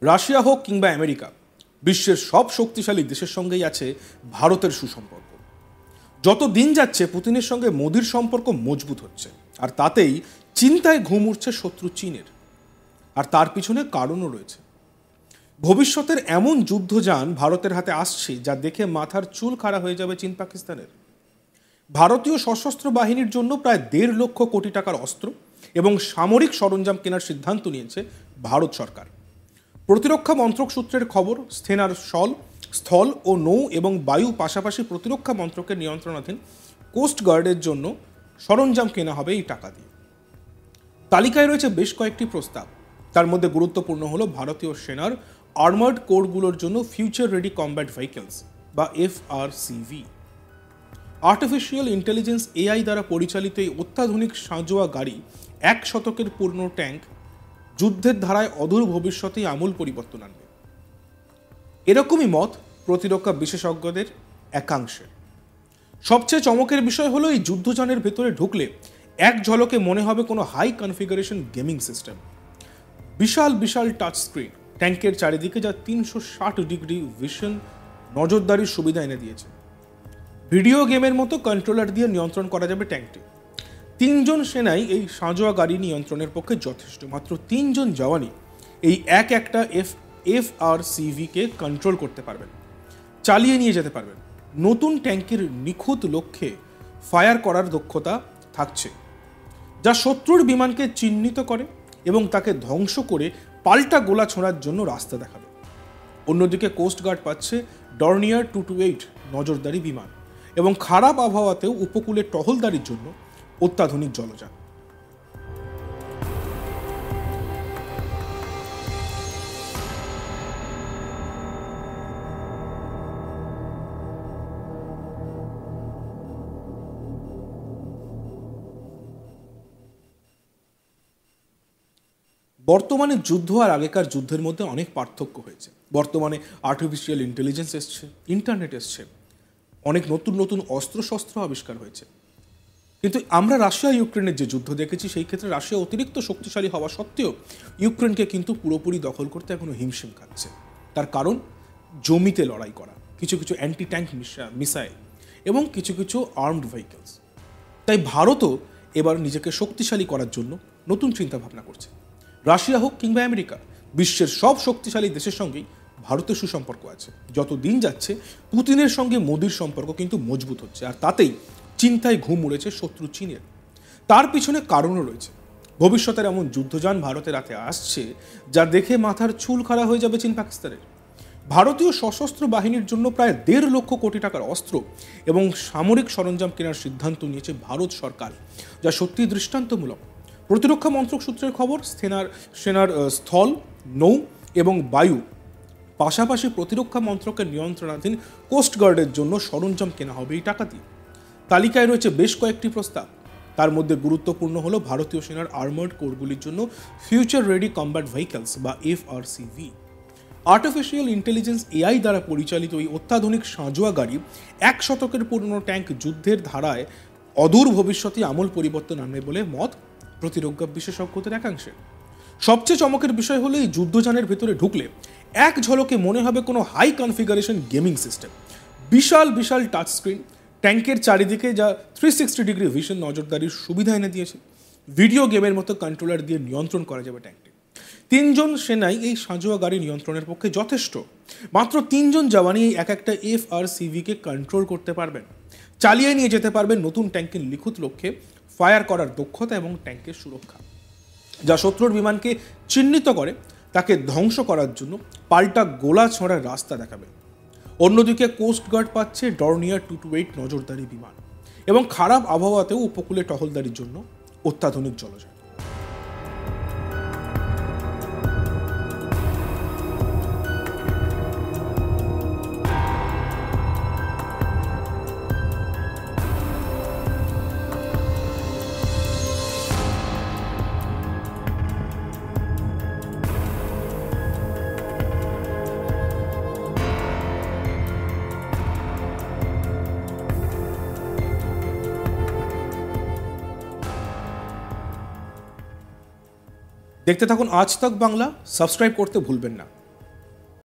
Russia হোক কিংবা America, বিশ্বের সব শক্তিশালী দেশের সঙ্গেই আছে ভারতের সুসম্পর্ক। যত দিন যাচ্ছে পুতিনের সঙ্গে মোদির সম্পর্ক মজবুত হচ্ছে, আর তাতেই চিন্তায় ঘুম উঠছে শত্রু চীনের। আর তার পিছনে কারণও রয়েছে। ভবিষ্যতের এমন যুদ্ধযান ভারতের হাতে আসছে যা দেখে মাথার চুল খাড়া হয়ে যাবে চীন পাকিস্তানের। ভারতীয় সশস্ত্র বাহিনীর জন্য প্রায় 1.5 লক্ষ কোটি টাকার অস্ত্র এবং সামরিক সরঞ্জাম কেনার সিদ্ধান্ত নিয়েছে ভারত সরকার। প্রতিরক্ষা মন্ত্রক সূত্রের খবর, সেনার স্থল ও নৌ এবং বায়ু পাশাপাশি প্রতিরক্ষা মন্ত্রকের নিয়ন্ত্রণাধীন কোস্টগার্ডের জন্য সরঞ্জাম কেনা হবে এই টাকা দিয়ে। তালিকায় রয়েছে বেশ কয়েকটি প্রস্তাব। তার মধ্যে গুরুত্বপূর্ণ হলো ভারতীয় সেনার আর্মার্ড কোরগুলোর জন্য ফিউচার রেডি কমব্যাট ভেহিকলস বা FRCV। আর্টিফিশিয়াল ইন্টেলিজেন্স AI দ্বারা পরিচালিত এই অত্যাধুনিক সাঁজোয়া গাড়ি 1 শতকের পূর্ণ ট্যাঙ্ক যুদ্ধের ধারায় অদূর ভবিষ্যতেই আমূল পরিবর্তন আনবে, এরকমই মত প্রতিরক্ষা বিশেষজ্ঞদের একাংশের। সবচেয়ে চমকের বিষয় হলো এই যুদ্ধযানের ভেতরে ঢুকলে এক ঝলকে মনে হবে কোনো হাই কনফিগারেশন গেমিং সিস্টেম। বিশাল বিশাল টাচ স্ক্রিন ট্যাঙ্কের চারিদিকে, যা 360 ডিগ্রি ভিশন নজরদারির সুবিধা এনে দিয়েছে। ভিডিও গেমের মতো কন্ট্রোলার দিয়ে নিয়ন্ত্রণ করা যাবে ট্যাঙ্কটি। 3 জন সেনাই এই সাঁজোয়া গাড়ি নিয়ন্ত্রণের পক্ষে যথেষ্ট। মাত্র 3 জন জওয়ানই এই একটা FRCV কে কন্ট্রোল করতে পারবেন, চালিয়ে নিয়ে যেতে পারবেন। নতুন ট্যাঙ্কের নিখুঁত লক্ষ্যে ফায়ার করার দক্ষতা থাকছে, যা শত্রুর বিমানকে চিহ্নিত করে এবং তাকে ধ্বংস করে পাল্টা গোলা ছোঁড়ার জন্য রাস্তা দেখাবে। অন্যদিকে কোস্টগার্ড পাচ্ছে ডর্নিয়ার 228 নজরদারি বিমান এবং খারাপ আবহাওয়াতেও উপকূলে টহলদারির জন্য অত্যাধুনিক জলযান। বর্তমানে যুদ্ধ আর আগেকার যুদ্ধের মধ্যে অনেক পার্থক্য হয়েছে। বর্তমানে আর্টিফিশিয়াল ইন্টেলিজেন্স এসছে, ইন্টারনেট এসছে, অনেক নতুন নতুন অস্ত্রশস্ত্র আবিষ্কার হয়েছে। কিন্তু আমরা রাশিয়া ইউক্রেনের যে যুদ্ধ দেখেছি, সেই ক্ষেত্রে রাশিয়া অতিরিক্ত শক্তিশালী হওয়া সত্ত্বেও ইউক্রেনকে কিন্তু পুরোপুরি দখল করতে এখনো হিমশিম খাচ্ছে। তার কারণ জমিতে লড়াই করা, কিছু কিছু অ্যান্টি ট্যাঙ্ক মিসাইল এবং কিছু কিছু আর্মড ভেহিকলস। তাই ভারতও এবার নিজেকে শক্তিশালী করার জন্য নতুন চিন্তাভাবনা করছে। রাশিয়া হোক কিংবা আমেরিকা, বিশ্বের সব শক্তিশালী দেশের সঙ্গেই ভারতের সুসম্পর্ক আছে। যত দিন যাচ্ছে পুতিনের সঙ্গে মোদির সম্পর্ক কিন্তু মজবুত হচ্ছে, আর তাতেই চিন্তায় ঘুম উড়েছে শত্রু চীনের। তার পিছনে কারণও রয়েছে। ভবিষ্যতের এমন যুদ্ধযান ভারতের হাতে আসছে যা দেখে মাথার চুল খাড়া হয়ে যাবে চীন পাকিস্তানের। ভারতীয় সশস্ত্র বাহিনীর জন্য প্রায় 1.5 লক্ষ কোটি টাকার অস্ত্র এবং সামরিক সরঞ্জাম কেনার সিদ্ধান্ত নিয়েছে ভারত সরকার, যা সত্যি দৃষ্টান্তমূলক। প্রতিরক্ষা মন্ত্রক সূত্রের খবর, সেনার স্থল, নৌ এবং বায়ু পাশাপাশি প্রতিরক্ষা মন্ত্রকের নিয়ন্ত্রণাধীন কোস্টগার্ডের জন্য সরঞ্জাম কেনা হবে এই টাকা দিয়ে। তালিকায় রয়েছে বেশ কয়েকটি প্রস্তাব। তার মধ্যে গুরুত্বপূর্ণ হলো ভারতীয় সেনার আর্মার্ড কোরগুলির জন্য ফিউচার রেডি কমব্যাট ভেহিকলস বা FRCV। আর্টিফিশিয়াল ইন্টেলিজেন্স AI দ্বারা পরিচালিত এই অত্যাধুনিক সাঁজোয়া গাড়ি 1 শতকের পুরনো ট্যাঙ্ক যুদ্ধের ধারায় অদূর ভবিষ্যতে আমূল পরিবর্তন আনবে বলে মত প্রতিরক্ষা বিশেষজ্ঞদের একাংশের। সবচেয়ে চমকের বিষয় হলো এই যুদ্ধযানের ভেতরে ঢুকলে এক ঝলকে মনে হবে কোনো হাই কনফিগারেশন গেমিং সিস্টেম। বিশাল বিশাল টাচ স্ক্রিন ট্যাঙ্কের চারিদিকে, যা 360 ডিগ্রি ভিশন নজরদারির সুবিধা এনে দিয়েছে। ভিডিও গেমের মতো কন্ট্রোলার দিয়ে নিয়ন্ত্রণ করা যাবে ট্যাঙ্কটি। 3 জন সেনাই এই সাঁজোয়া গাড়ি নিয়ন্ত্রণের পক্ষে যথেষ্ট। মাত্র 3 জন জওয়ানই এই একটা FRCV কে কন্ট্রোল করতে পারবেন, চালিয়ে নিয়ে যেতে পারবেন নতুন ট্যাঙ্কের নিখুঁত লক্ষ্যে ফায়ার করার দক্ষতা এবং ট্যাঙ্কের সুরক্ষা, যা শত্রুর বিমানকে চিহ্নিত করে তাকে ধ্বংস করার জন্য পাল্টা গোলা ছোঁড়ার রাস্তা দেখাবে। অন্যদিকে কোস্টগার্ড পাচ্ছে ডর্নিয়ার 228 নজরদারি বিমান এবং খারাপ আবহাওয়াতেও উপকূলে টহলদারির জন্য অত্যাধুনিক জলযান। দেখতে থাকুন আজ তক বাংলা, সাবস্ক্রাইব করতে ভুলবেন না।